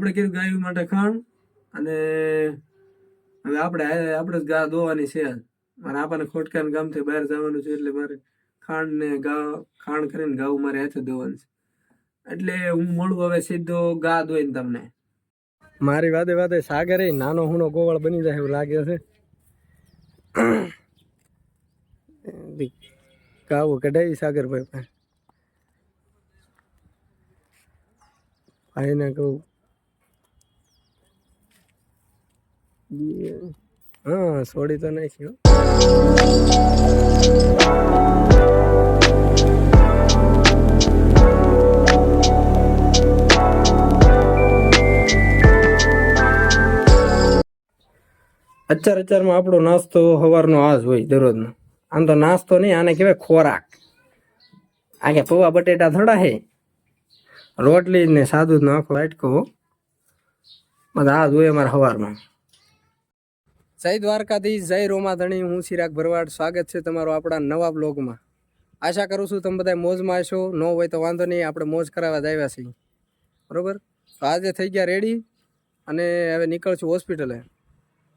આપણે કર્યું ગાયું માટે ખાણ અને હવે આપણે જ ગા દોવાની છે. મારે આપણને ખોટકાન ગામથી બહાર જવાનું છે એટલે મારે ખાણ કરીને ગાવું મારે હાથે દોવાનું છે. એટલે હું મળું હવે સીધો ગા દોઈને તમને. મારી વાદે વાદે સાગર નાનો હુણો ગોવાળ બની જાય એવું લાગે છે. ગાવું કઢાવી સાગરભાઈ પાસે ભાઈને કહું હા છોડી તો નાખ્યો. અત્યારમાં આપણો નાસ્તો સવારનો આ જ હોય દરરોજનો. આમ તો નાસ્તો નહીં, આને કહેવાય ખોરાક. આગે પૌવા બટેટા થોડા હે, રોટલી ને સાદું જ નાખો વાટકો. બધા આ જ હોય અમારા સવારમાં. જય દ્વારકાધીશ, જય રોમાધણી. હું ચિરાગ ભરવાડ. સ્વાગત છે તમારું આપણા નવા બ્લોગમાં. આશા કરું છું તમે બધા મોજમાં હશો. ન હોય તો વાંધો નહીં, આપણે મોજ કરાવવા જ આવ્યા છીએ. બરોબર, તો આજે થઈ ગયા રેડી અને હવે નીકળશું હોસ્પિટલે.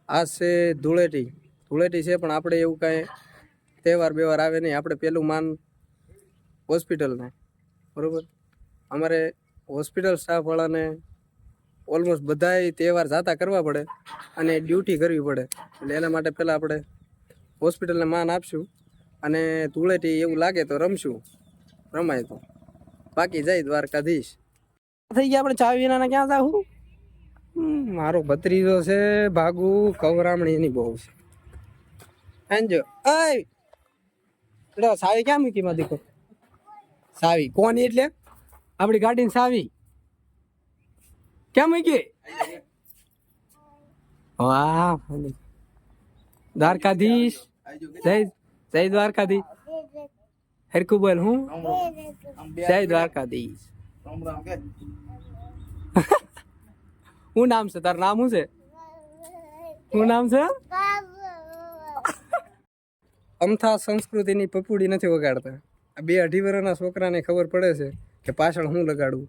આજ છે ધૂળેટી છે, પણ આપણે એવું કાંઈ તહેવાર બેવાર આવે નહીં. આપણે પેલું માન હોસ્પિટલને. બરાબર, અમારે હોસ્પિટલ સ્ટાફવાળાને ઓલમોસ્ટ બધાય તહેવાર જાતા કરવા પડે અને ડ્યુટી કરવી પડે. એટલે એના માટે પહેલાં આપણે હોસ્પિટલને માન આપશું અને ધૂળેટી એવું લાગે તો રમશું, રમાય તો. બાકી જય દ્વારકાધીશ. થઈ ગયા આપણે ચા વિનાના ક્યાં જાવું? મારો ભત્રીજો છે ભાગુ, કવરામણી એની બહુ છે. અંજો અય સાવી ક્યાં મૂકી માં દીકો? સાવી કોની? એટલે આપણી ગાડીની સાવી ક્યાં મૂકી? વાહ, દ્વારકાધીશ. જય દ્વારકાધીશ. હરખું બોલ. હું જય દ્વારકાધીશ. શું નામ છે તારું? નામ શું છે? શું નામ છે? અમથા સંસ્કૃતિની પપુડી નથી વગાડતા. આ 2-2.5 વર્ષના છોકરાને ખબર પડે છે કે પાછળ હું લગાડવું.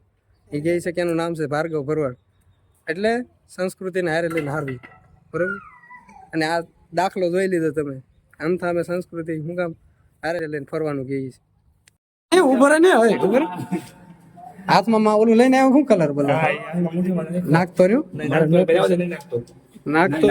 એ કહે છે કે એનું નામ છે ભાર્ગવ ભરવાડ. એટલે સંસ્કૃતિને હારે લઈને હારવી. બરોબર, અને આ દાખલો જોઈ લીધો તમે. અમથા અમે સંસ્કૃતિ શું કામ હારે લઈને ફરવાનું કહીએ છીએ. ઉભર ને હવે ખબર હાથમાં ઓલું લઈને આવ્યો. શું કલર બોલો? નાખતો રહ્યો નાખતો.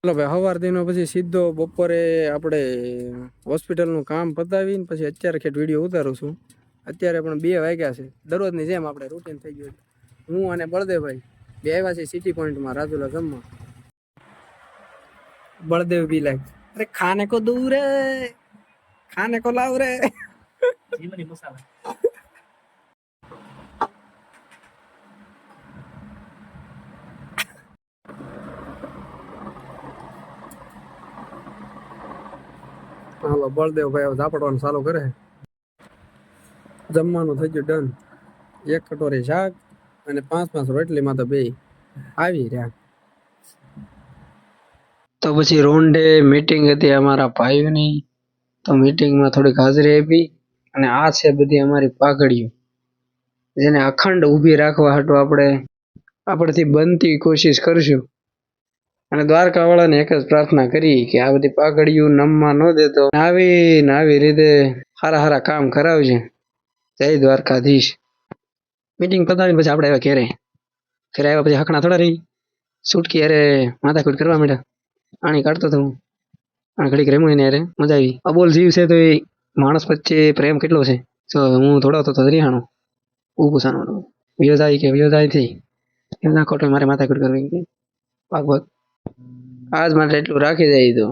ચલો ભાઈ, સવાર દિનો પછી સીધો બપોરે આપણે હોસ્પિટલનું કામ પતાવીને પછી અત્યારે ખેટ વિડીયો ઉતારું છું. અત્યારે પણ 2 વાગ્યા છે. દરરોજની જેમ આપણે રૂટીન થઈ ગયું. હું અને બળદેવભાઈ બે આવ્યા છે સિટી પોઈન્ટમાં રાજુલા જમવા. બળદેવ બી લાગે, અરે ખાને કો દૂર રે, ખાને કો લાવ રે. હાલો બળદેવભાઈ હવે ઝાપડવાનું ચાલુ કરે. જમવાનું થઈ ગયું ડન. 1 કટોરી શાક અને 5 રોટલીમાં તો 2 આવી રહ્યા. તો પછી રોંડે મીટિંગ હતી અમારા ભાઈઓની. તો મીટિંગમાં થોડીક હાજરી આપી. અને આ છે બધી અમારી પાઘડીઓ, જેને અખંડ ઊભી રાખવા હાટુ આપણેથી બનતી કોશિશ કરશું. અને દ્વારકા વાળાને એક જ પ્રાર્થના કરી કે આ બધી પાઘડીઓ નમવા ન દેતો, આવી રીતે સારા કામ કરાવજે. જય દ્વારકાધીશ. મીટિંગ પતાવીને પછી આપણે આવ્યા ઘરે આવ્યા પછી હકણા થોડા રહી છૂટકી અરે માથાકૂટ કરવા માંડ્યા. આણી કાઢતો હતો હું, અને ઘડીક રેમું એને અરે મજા આવી. અબોલ જીવ છે તો એ માણસ વચ્ચે પ્રેમ કેટલો છે. તો હું થોડો હતો રિહાણો પૂછાનો વિયોજાય થી એમના ખોટો મારે માથાકૂટ કરવી. ભાગવત આજ માટે એટલું રાખી જાય. તો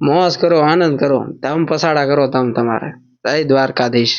મોજ કરો, આનંદ કરો, ધમ પસાડા કરો તમે તમારે. જય દ્વારકાધીશ.